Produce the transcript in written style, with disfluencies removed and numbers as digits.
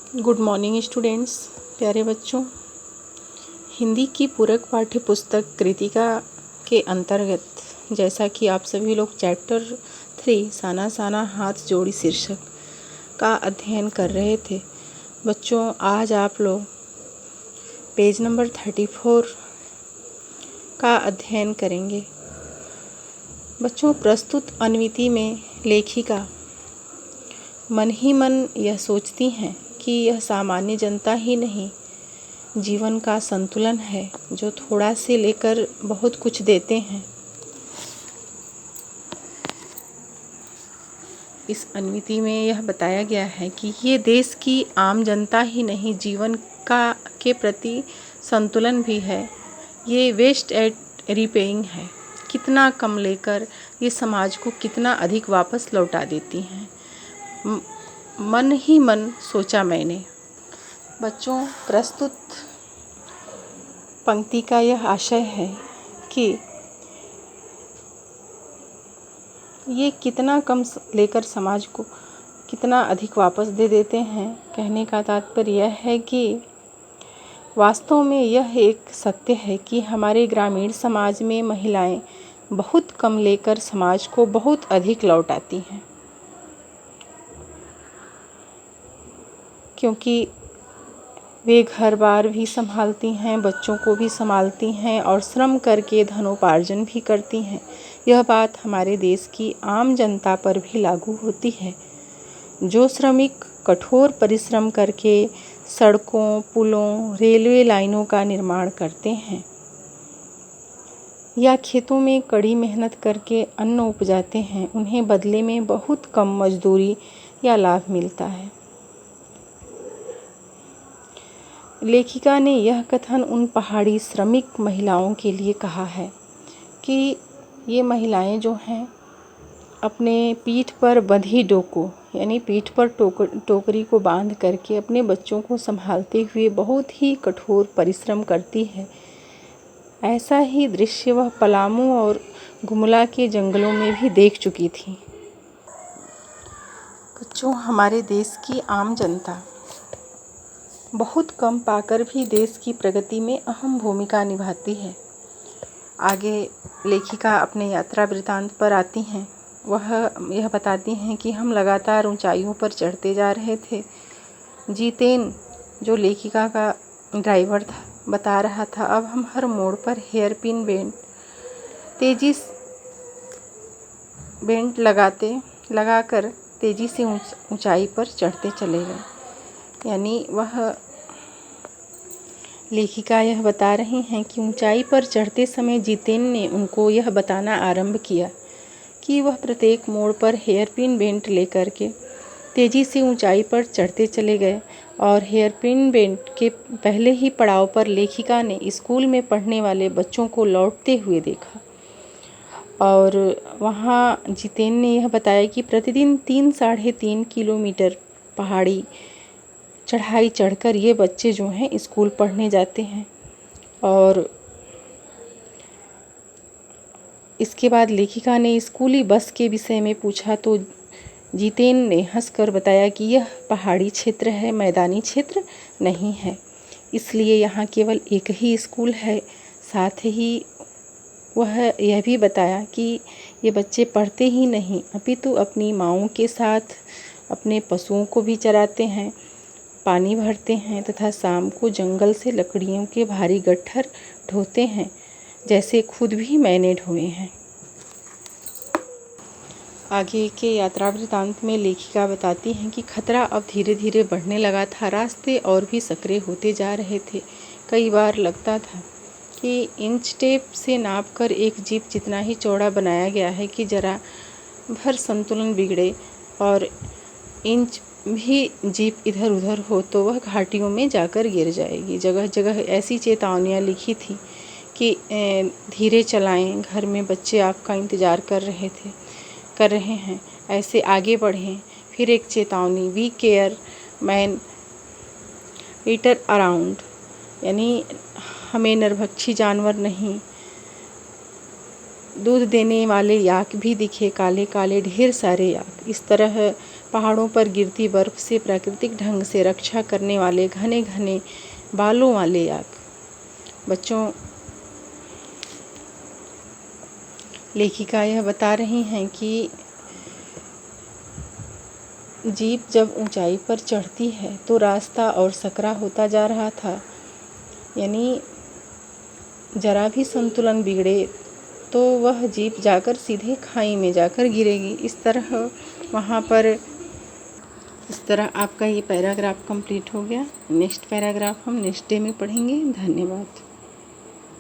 Good morning students, प्यारे बच्चों। हिंदी की पूरक पाठ्य पुस्तक कृतिका के अंतर्गत जैसा कि आप सभी लोग चैप्टर 3 साना साना हाथ जोड़ी शीर्षक का अध्ययन कर रहे थे। बच्चों, आज आप लोग पेज नंबर 34 का अध्ययन करेंगे। बच्चों, प्रस्तुत अनुक्ति में लेखिका मन ही मन यह सोचती हैं कि यह सामान्य जनता ही नहीं, जीवन का संतुलन है जो थोड़ा से लेकर बहुत कुछ देते हैं। इस अनुक्ति में यह बताया गया है कि ये देश की आम जनता ही नहीं, जीवन का के प्रति संतुलन भी है। ये वेस्ट एट रिपेइंग है, कितना कम लेकर ये समाज को कितना अधिक वापस लौटा देती हैं। मन ही मन सोचा मैंने। बच्चों, प्रस्तुत पंक्ति का यह आशय है कि ये कितना कम लेकर समाज को कितना अधिक वापस दे देते हैं। कहने का तात्पर्य यह है कि वास्तव में यह एक सत्य है कि हमारे ग्रामीण समाज में महिलाएं बहुत कम लेकर समाज को बहुत अधिक लौटाती हैं, क्योंकि वे घर बार भी संभालती हैं, बच्चों को भी संभालती हैं और श्रम करके धनोपार्जन भी करती हैं। यह बात हमारे देश की आम जनता पर भी लागू होती है, जो श्रमिक कठोर परिश्रम करके सड़कों, पुलों, रेलवे लाइनों का निर्माण करते हैं या खेतों में कड़ी मेहनत करके अन्न उपजाते हैं, उन्हें बदले में बहुत कम मजदूरी या लाभ मिलता है। लेखिका ने यह कथन उन पहाड़ी श्रमिक महिलाओं के लिए कहा है कि ये महिलाएं जो हैं, अपने पीठ पर बंधी डोको यानी पीठ पर टोकरी को बांध करके अपने बच्चों को संभालते हुए बहुत ही कठोर परिश्रम करती है। ऐसा ही दृश्य वह पलामू और गुमला के जंगलों में भी देख चुकी थी। बच्चों, हमारे देश की आम जनता बहुत कम पाकर भी देश की प्रगति में अहम भूमिका निभाती है। आगे लेखिका अपने यात्रा वृत्तांत पर आती हैं। वह यह बताती हैं कि हम लगातार ऊंचाइयों पर चढ़ते जा रहे थे। जितेन, जो लेखिका का ड्राइवर था, बता रहा था, अब हम हर मोड़ पर हेयरपिन बेंट लगाकर तेजी से ऊंचाई पर चढ़ते चले गए। यानी वह लेखिका यह बता रही हैं कि ऊंचाई पर चढ़ते समय जितेन ने उनको यह बताना आरंभ किया कि वह प्रत्येक मोड़ पर हेयरपिन बेंट लेकर के तेजी से ऊंचाई पर चढ़ते चले गए। और हेयरपिन बेंट के पहले ही पड़ाव पर लेखिका ने स्कूल में पढ़ने वाले बच्चों को लौटते हुए देखा और वहाँ जितेन ने यह बताया कि प्रतिदिन 3-3.5 किलोमीटर पहाड़ी चढ़ाई चढ़कर ये बच्चे जो हैं स्कूल पढ़ने जाते हैं। और इसके बाद लेखिका ने स्कूली बस के विषय में पूछा तो जितेन ने हंसकर बताया कि यह पहाड़ी क्षेत्र है, मैदानी क्षेत्र नहीं है, इसलिए यहाँ केवल एक ही स्कूल है। साथ ही वह यह भी बताया कि ये बच्चे पढ़ते ही नहीं, अपितु अपनी माँओं के साथ अपने पशुओं को भी चराते हैं, पानी भरते हैं तथा शाम को जंगल से लकड़ियों के भारी गट्ठर ढोते हैं, जैसे खुद भी मैंने ढोए हैं। आगे के यात्रा वृत्तांत में लेखिका बताती हैं कि खतरा अब धीरे धीरे बढ़ने लगा था। रास्ते और भी सकरे होते जा रहे थे। कई बार लगता था कि इंच टेप से नापकर एक जीप जितना ही चौड़ा बनाया गया है कि जरा भर संतुलन बिगड़े और इंच भी जीप इधर उधर हो तो वह घाटियों में जाकर गिर जाएगी। जगह जगह ऐसी चेतावनियाँ लिखी थी कि धीरे चलाएं, घर में बच्चे आपका इंतज़ार कर रहे हैं, ऐसे आगे बढ़ें। फिर एक चेतावनी, beware man eater around, यानी हमें नरभक्षी जानवर नहीं, दूध देने वाले याक भी दिखे, काले काले ढेर सारे याक। इस तरह पहाड़ों पर गिरती बर्फ से प्राकृतिक ढंग से रक्षा करने वाले घने घने बालों वाले आग। बच्चों, लेखिका यह बता रही हैं कि जीप जब ऊंचाई पर चढ़ती है तो रास्ता और सकरा होता जा रहा था, यानी जरा भी संतुलन बिगड़े तो वह जीप जाकर सीधे खाई में जाकर गिरेगी। इस तरह आपका ये पैराग्राफ कंप्लीट हो गया। नेक्स्ट पैराग्राफ हम नेक्स्ट डे में पढ़ेंगे। धन्यवाद।